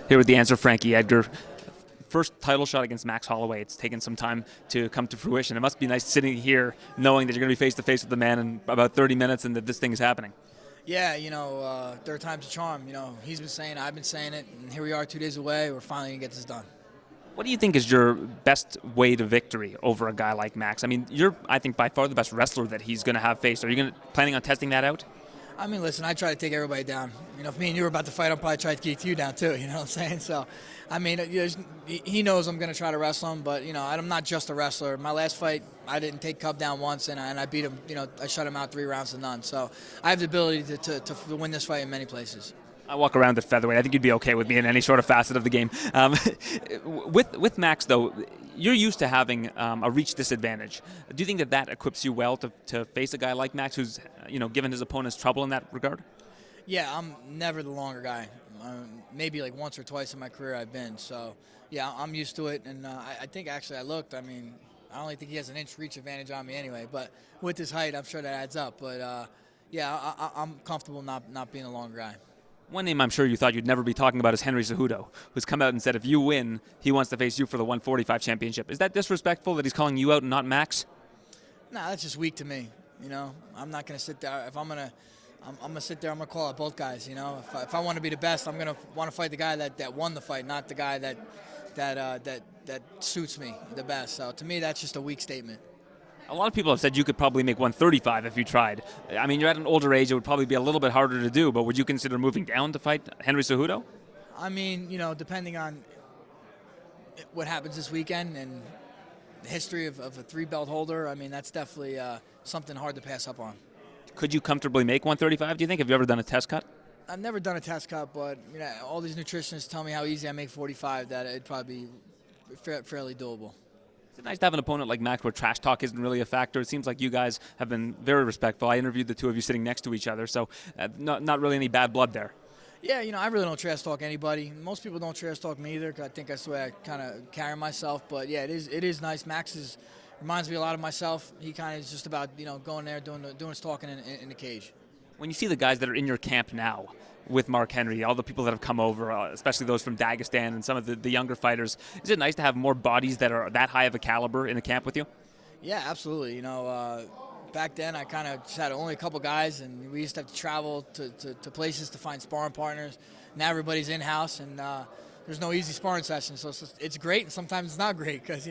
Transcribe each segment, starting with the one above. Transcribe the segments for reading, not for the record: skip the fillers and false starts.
Here with the answer, Frankie Edgar. First title shot against Max Holloway. It's taken some time to come to fruition. It must be nice sitting here knowing that you're going to be face to face with the man in about 30 minutes and that this thing is happening. Yeah, third time's a charm. He's been saying it, I've been saying it, and here we are 2 days away. We're finally going to get this done. What do you think is your best way to victory over a guy like Max? I mean, you're, I think, by far the best wrestler that he's going to have faced. Are you planning on testing that out? I mean, listen, I try to take everybody down. If me and you were about to fight, I'll probably try to get you down too, you know what I'm saying? So, I mean, he knows I'm going to try to wrestle him, but, I'm not just a wrestler. My last fight, I didn't take Cub down once, and I beat him, I shut him out 3 rounds to none. So I have the ability to win this fight in many places. I walk around at featherweight. I think you'd be okay with me in any sort of facet of the game. With Max, though, you're used to having a reach disadvantage. Do you think that equips you well to face a guy like Max, who's given his opponents trouble in that regard? Yeah, I'm never the longer guy. Maybe like once or twice in my career I've been. So, yeah, I'm used to it. And I think actually I looked. I mean, I only think he has an inch reach advantage on me anyway. But with his height, I'm sure that adds up. But, yeah, I'm comfortable not being a longer guy. One name I'm sure you thought you'd never be talking about is Henry Cejudo, who's come out and said if you win, he wants to face you for the 145 championship. Is that disrespectful that he's calling you out and not Max? Nah, that's just weak to me. I'm not going to sit there. If I'm going to sit there, I'm going to call out both guys. If I want to be the best, I'm going to want to fight the guy that won the fight, not the guy that suits me the best. So to me, that's just a weak statement. A lot of people have said you could probably make 135 if you tried. I mean, you're at an older age. It would probably be a little bit harder to do, but would you consider moving down to fight Henry Cejudo? I mean, depending on what happens this weekend and the history of a 3-belt holder, I mean, that's definitely something hard to pass up on. Could you comfortably make 135, do you think? Have you ever done a test cut? I've never done a test cut, but all these nutritionists tell me how easy I make 45, that it'd probably be fairly doable. Is it nice to have an opponent like Max where trash talk isn't really a factor? It seems like you guys have been very respectful. I interviewed the two of you sitting next to each other, so not really any bad blood there. Yeah, I really don't trash talk anybody. Most people don't trash talk me either, 'cause I think that's the way I kind of carry myself. But yeah, it is nice. Max reminds me a lot of myself. He kind of is just about going there doing his talking in the cage. When you see the guys that are in your camp now with Mark Henry, all the people that have come over, especially those from Dagestan and some of the younger fighters, is it nice to have more bodies that are that high of a caliber in the camp with you? Yeah, absolutely. Back then I kind of just had only a couple guys, and we used to have to travel to places to find sparring partners. Now everybody's in-house, and there's no easy sparring session, so it's great, and sometimes it's not great because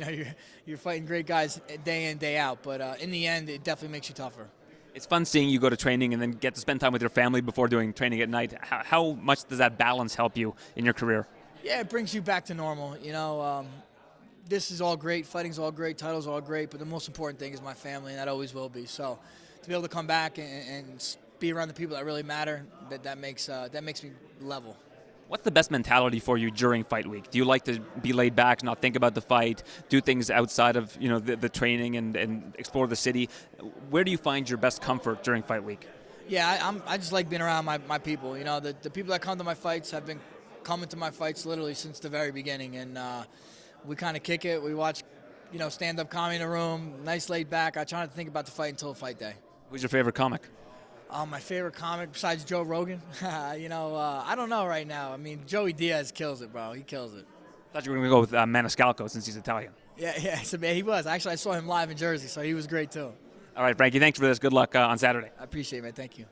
you're fighting great guys day in, day out. But in the end, it definitely makes you tougher. It's fun seeing you go to training and then get to spend time with your family before doing training at night. How much does that balance help you in your career? Yeah, it brings you back to normal. This is all great, fighting's all great, titles all great, but the most important thing is my family, and that always will be. So to be able to come back and be around the people that really matter, that makes me level. What's the best mentality for you during fight week? Do you like to be laid back, not think about the fight, do things outside of the training and explore the city? Where do you find your best comfort during fight week? Yeah, I just like being around my people. The people that come to my fights have been coming to my fights literally since the very beginning, and we kind of kick it. We watch, stand-up comedy in the room, nice laid back. I try not to think about the fight until fight day. Who's your favorite comic? My favorite comic besides Joe Rogan, I don't know right now. I mean, Joey Diaz kills it, bro. He kills it. I thought you were going to go with Maniscalco since he's Italian. Yeah, so, man, he was. Actually, I saw him live in Jersey, so he was great too. All right, Frankie, thanks for this. Good luck on Saturday. I appreciate it, man. Thank you.